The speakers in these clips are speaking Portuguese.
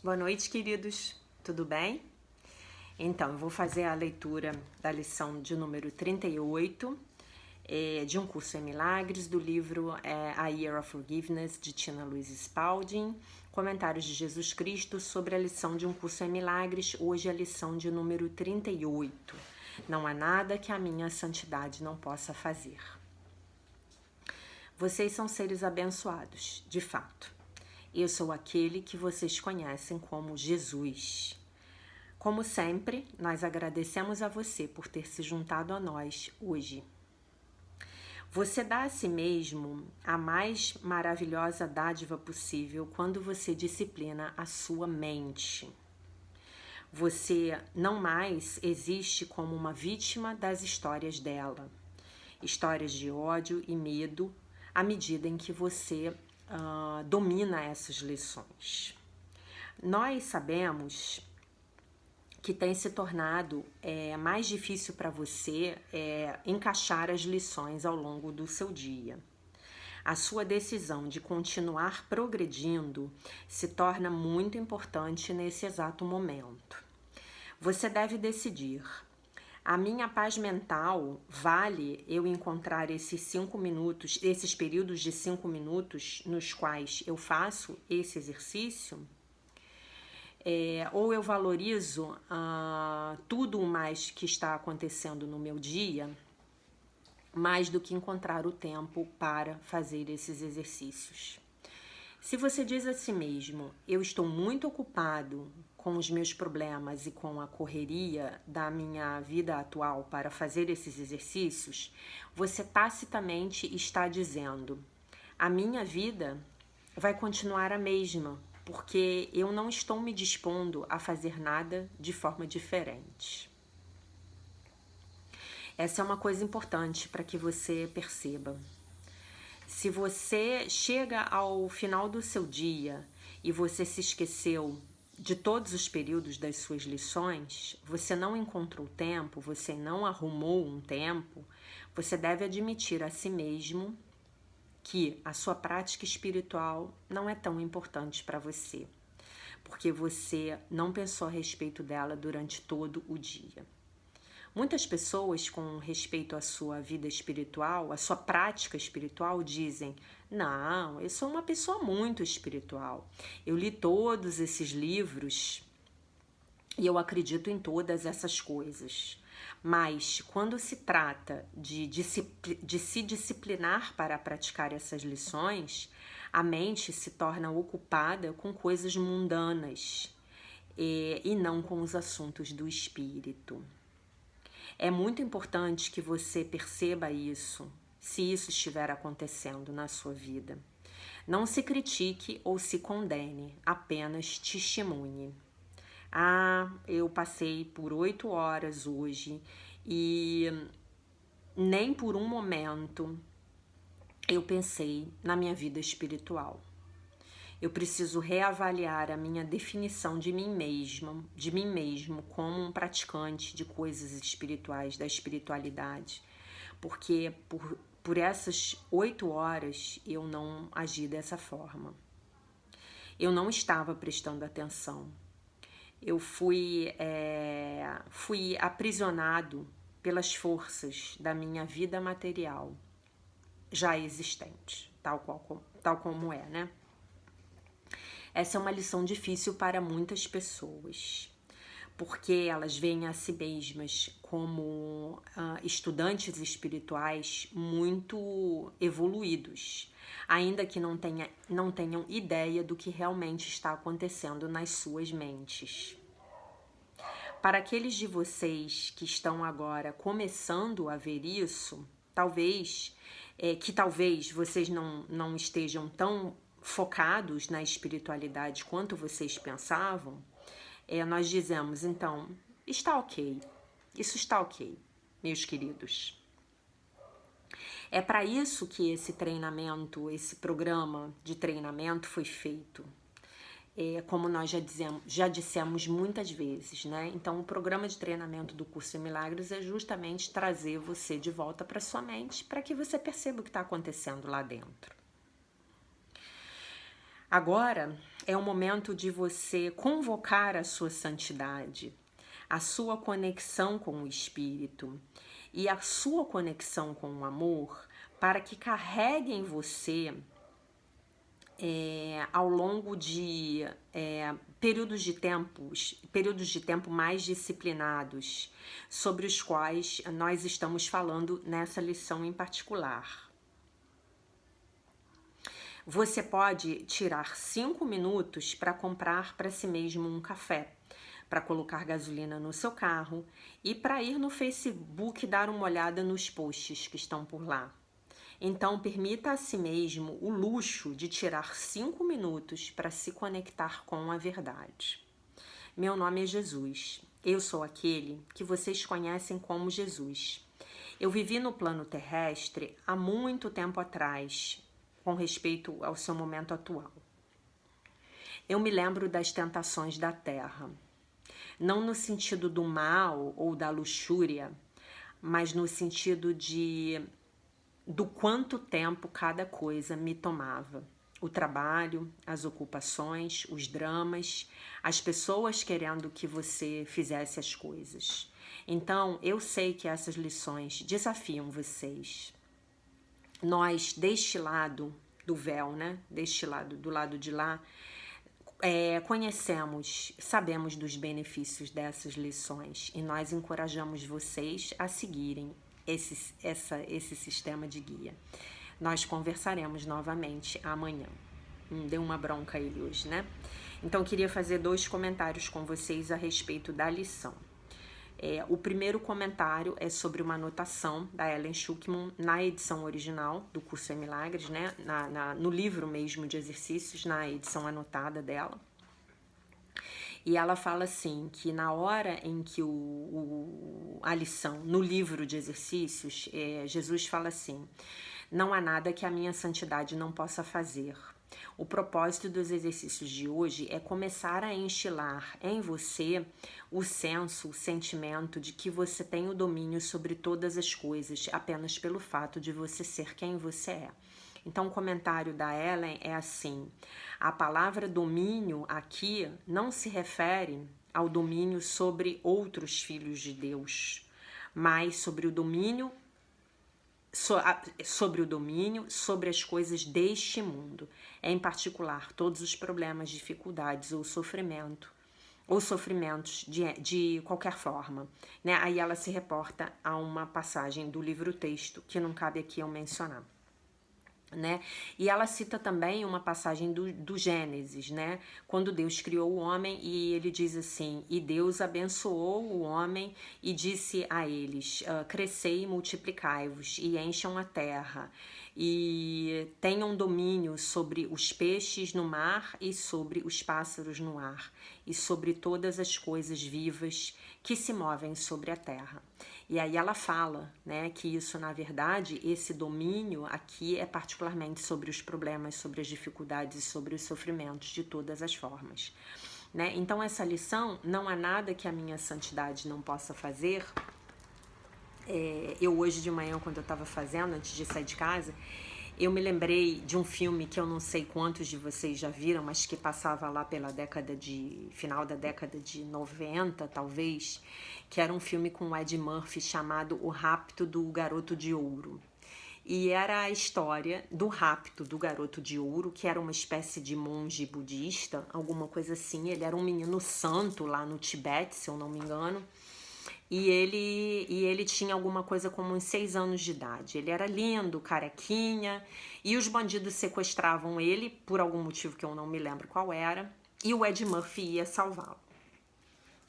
Boa noite, queridos. Tudo bem? Então, eu vou fazer a leitura da lição de número 38 de Um Curso em Milagres, do livro A Year of Forgiveness, de Tina Louise Spalding, Comentários de Jesus Cristo sobre a lição de Um Curso em Milagres, hoje a lição de número 38. Não há nada que a minha santidade não possa fazer. Vocês são seres abençoados, de fato. Eu sou aquele que vocês conhecem como Jesus. Como sempre, nós agradecemos a você por ter se juntado a nós hoje. Você dá a si mesmo a mais maravilhosa dádiva possível quando você disciplina a sua mente. Você não mais existe como uma vítima das histórias dela, histórias de ódio e medo, à medida em que você domina essas lições. Nós sabemos que tem se tornado mais difícil para você encaixar as lições ao longo do seu dia. A sua decisão de continuar progredindo se torna muito importante nesse exato momento. Você deve decidir: a minha paz mental vale eu encontrar esses 5 minutos, esses períodos de 5 minutos nos quais eu faço esse exercício? Ou eu valorizo tudo mais que está acontecendo no meu dia, mais do que encontrar o tempo para fazer esses exercícios. Se você diz a si mesmo: eu estou muito ocupado com os meus problemas e com a correria da minha vida atual para fazer esses exercícios, você tacitamente está dizendo: a minha vida vai continuar a mesma, porque eu não estou me dispondo a fazer nada de forma diferente. Essa é uma coisa importante para que você perceba. Se você chega ao final do seu dia e você se esqueceu de todos os períodos das suas lições, você não encontrou tempo, você não arrumou um tempo, você deve admitir a si mesmo que a sua prática espiritual não é tão importante para você, porque você não pensou a respeito dela durante todo o dia. Muitas pessoas, com respeito à sua vida espiritual, à sua prática espiritual, dizem: não, eu sou uma pessoa muito espiritual. Eu li todos esses livros e eu acredito em todas essas coisas. Mas quando se trata de se disciplinar para praticar essas lições, a mente se torna ocupada com coisas mundanas e não com os assuntos do espírito. É muito importante que você perceba isso, se isso estiver acontecendo na sua vida. Não se critique ou se condene, apenas testemunhe. Eu passei por 8 horas hoje e nem por um momento eu pensei na minha vida espiritual. Eu preciso reavaliar a minha definição de mim mesmo como um praticante de coisas espirituais, da espiritualidade, porque por essas 8 horas eu não agi dessa forma. Eu não estava prestando atenção. Eu fui aprisionado pelas forças da minha vida material já existente, tal como é, né? Essa é uma lição difícil para muitas pessoas, porque elas veem a si mesmas como estudantes espirituais muito evoluídos, ainda que não tenham ideia do que realmente está acontecendo nas suas mentes. Para aqueles de vocês que estão agora começando a ver isso, talvez vocês não estejam tão focados na espiritualidade quanto vocês pensavam, nós dizemos, então, está ok, isso está ok, meus queridos. É para isso que esse treinamento, esse programa de treinamento foi feito. Como nós já dissemos muitas vezes, né? Então, o programa de treinamento do Curso em Milagres é justamente trazer você de volta para sua mente, para que você perceba o que está acontecendo lá dentro. Agora, é o momento de você convocar a sua santidade, a sua conexão com o Espírito e a sua conexão com o amor, para que carregue em você ao longo de períodos de tempo mais disciplinados, sobre os quais nós estamos falando nessa lição em particular. Você pode tirar 5 minutos para comprar para si mesmo um café, para colocar gasolina no seu carro e para ir no Facebook dar uma olhada nos posts que estão por lá. Então, permita a si mesmo o luxo de tirar 5 minutos para se conectar com a verdade. Meu nome é Jesus. Eu sou aquele que vocês conhecem como Jesus. Eu vivi no plano terrestre há muito tempo atrás, com respeito ao seu momento atual. Eu me lembro das tentações da terra, não no sentido do mal ou da luxúria, mas no sentido do quanto tempo cada coisa me tomava. O trabalho, as ocupações, os dramas, as pessoas querendo que você fizesse as coisas. Então, eu sei que essas lições desafiam vocês. Nós, deste lado do véu, né? Deste lado, do lado de lá, conhecemos, sabemos dos benefícios dessas lições e nós encorajamos vocês a seguirem esse sistema de guia. Nós conversaremos novamente amanhã. Deu uma bronca ele hoje, né? Então, queria fazer 2 comentários com vocês a respeito da lição. O primeiro comentário é sobre uma anotação da Ellen Schuckman na edição original do Curso em Milagres, né? No livro mesmo de exercícios, na edição anotada dela. E ela fala assim, que na hora em que a lição, no livro de exercícios, Jesus fala assim: não há nada que a minha santidade não possa fazer. O propósito dos exercícios de hoje é começar a instilar em você o sentimento de que você tem o domínio sobre todas as coisas apenas pelo fato de você ser quem você é. Então, o comentário da Ellen é assim: a palavra domínio aqui não se refere ao domínio sobre outros filhos de Deus, mas sobre o domínio sobre as coisas deste mundo, em particular todos os problemas, dificuldades ou sofrimentos de qualquer forma, né? Aí ela se reporta a uma passagem do livro-texto que não cabe aqui eu mencionar, né? E ela cita também uma passagem do Gênesis, né? Quando Deus criou o homem e ele diz assim: e Deus abençoou o homem e disse a eles: crescei e multiplicai-vos e encham a terra e tenham domínio sobre os peixes no mar e sobre os pássaros no ar e sobre todas as coisas vivas que se movem sobre a terra. E aí ela fala, né, que isso, na verdade, esse domínio aqui é particularmente sobre os problemas, sobre as dificuldades e sobre os sofrimentos de todas as formas, né? Então, essa lição, não há nada que a minha santidade não possa fazer. Eu hoje de manhã, quando eu estava fazendo, antes de sair de casa, eu me lembrei de um filme que eu não sei quantos de vocês já viram, mas que passava lá pela final da década de 90, talvez, que era um filme com o Ed Murphy chamado O Rapto do Garoto de Ouro. E era a história do rapto do Garoto de Ouro, que era uma espécie de monge budista, alguma coisa assim. Ele era um menino santo lá no Tibete, se eu não me engano. E ele tinha alguma coisa como uns 6 anos de idade. Ele era lindo, carequinha, e os bandidos sequestravam ele, por algum motivo que eu não me lembro qual era, e o Ed Murphy ia salvá-lo.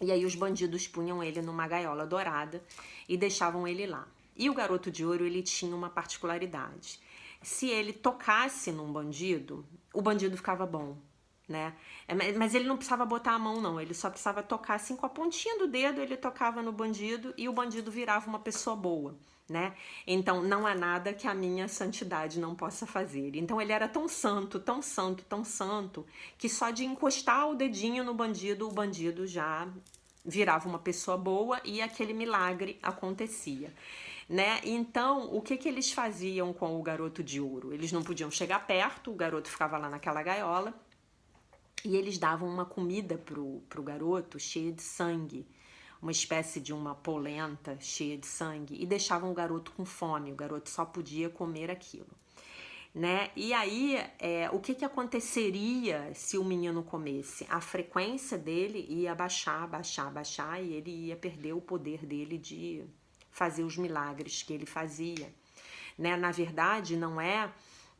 E aí os bandidos punham ele numa gaiola dourada e deixavam ele lá. E o Garoto de Ouro, ele tinha uma particularidade. Se ele tocasse num bandido, o bandido ficava bom, né? Mas ele não precisava botar a mão, não. Ele só precisava tocar assim com a pontinha do dedo, ele tocava no bandido e o bandido virava uma pessoa boa, né? Então, não há nada que a minha santidade não possa fazer. Então, ele era tão santo, tão santo, tão santo, que só de encostar o dedinho no bandido, o bandido já virava uma pessoa boa e aquele milagre acontecia, né? Então, o que eles faziam com o Garoto de Ouro? Eles não podiam chegar perto, o garoto ficava lá naquela gaiola, e eles davam uma comida pro garoto cheia de sangue, uma espécie de uma polenta cheia de sangue, e deixavam o garoto com fome, o garoto só podia comer aquilo. Né? E aí, o que aconteceria se o menino comesse? A frequência dele ia baixar, baixar, baixar, e ele ia perder o poder dele de fazer os milagres que ele fazia. Né? Na verdade, não é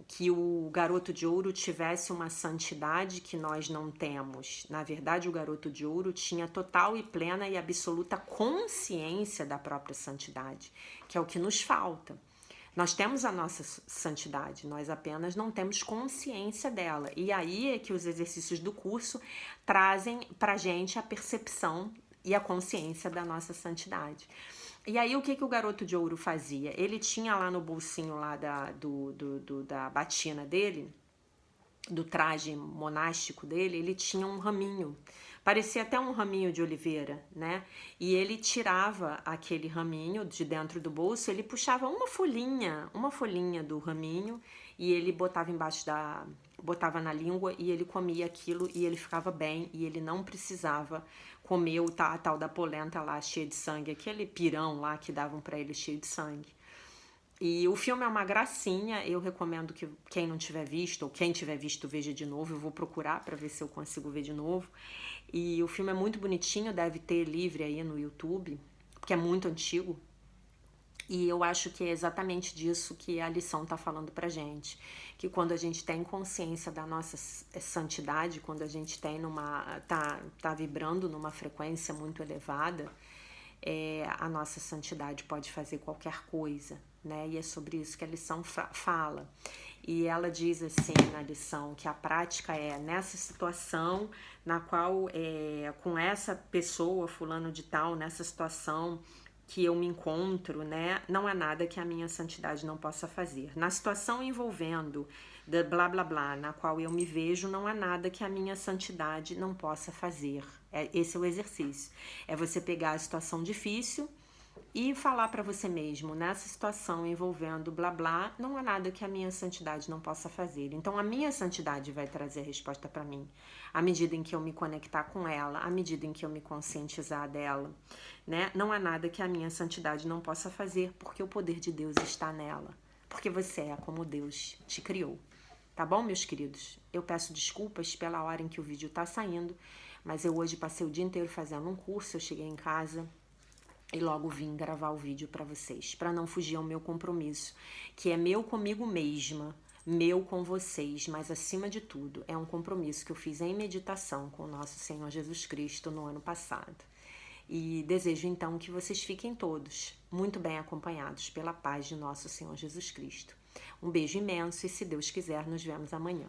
que o garoto de ouro tivesse uma santidade que nós não temos. Na verdade, o garoto de ouro tinha total e plena e absoluta consciência da própria santidade, que é o que nos falta. Nós temos a nossa santidade, nós apenas não temos consciência dela. E aí é que os exercícios do curso trazem pra gente a percepção e a consciência da nossa santidade. E aí o que o garoto de ouro fazia? Ele tinha lá no bolsinho lá da batina dele, do traje monástico dele, ele tinha um raminho, parecia até um raminho de oliveira, né? E ele tirava aquele raminho de dentro do bolso, ele puxava uma folhinha do raminho e ele botava botava na língua e ele comia aquilo e ele ficava bem e ele não precisava comer a tal da polenta lá cheia de sangue, aquele pirão lá que davam para ele cheio de sangue. E o filme é uma gracinha, eu recomendo que quem não tiver visto, ou quem tiver visto, veja de novo. Eu vou procurar para ver se eu consigo ver de novo. E o filme é muito bonitinho, deve ter livre aí no YouTube, porque é muito antigo. E eu acho que é exatamente disso que a lição tá falando pra gente. Que quando a gente tem consciência da nossa santidade, quando a gente tem tá vibrando numa frequência muito elevada, a nossa santidade pode fazer qualquer coisa, né? E é sobre isso que a lição fala. E ela diz assim na lição que a prática é nessa situação na qual, com essa pessoa, fulano de tal, nessa situação que eu me encontro, né? Não há nada que a minha santidade não possa fazer. Na situação envolvendo blá blá blá, na qual eu me vejo, não há nada que a minha santidade não possa fazer. Esse é o exercício. É você pegar a situação difícil e falar para você mesmo, nessa situação envolvendo blá blá, não há nada que a minha santidade não possa fazer. Então a minha santidade vai trazer a resposta para mim, à medida em que eu me conectar com ela, à medida em que eu me conscientizar dela, né? Não há nada que a minha santidade não possa fazer, porque o poder de Deus está nela, porque você é como Deus te criou. Tá bom, meus queridos? Eu peço desculpas pela hora em que o vídeo tá saindo, mas eu hoje passei o dia inteiro fazendo um curso, eu cheguei em casa e logo vim gravar o vídeo para vocês, para não fugir ao meu compromisso, que é meu comigo mesma, meu com vocês, mas acima de tudo, é um compromisso que eu fiz em meditação com o nosso Senhor Jesus Cristo no ano passado. E desejo então que vocês fiquem todos muito bem acompanhados pela paz de nosso Senhor Jesus Cristo. Um beijo imenso e, se Deus quiser, nos vemos amanhã.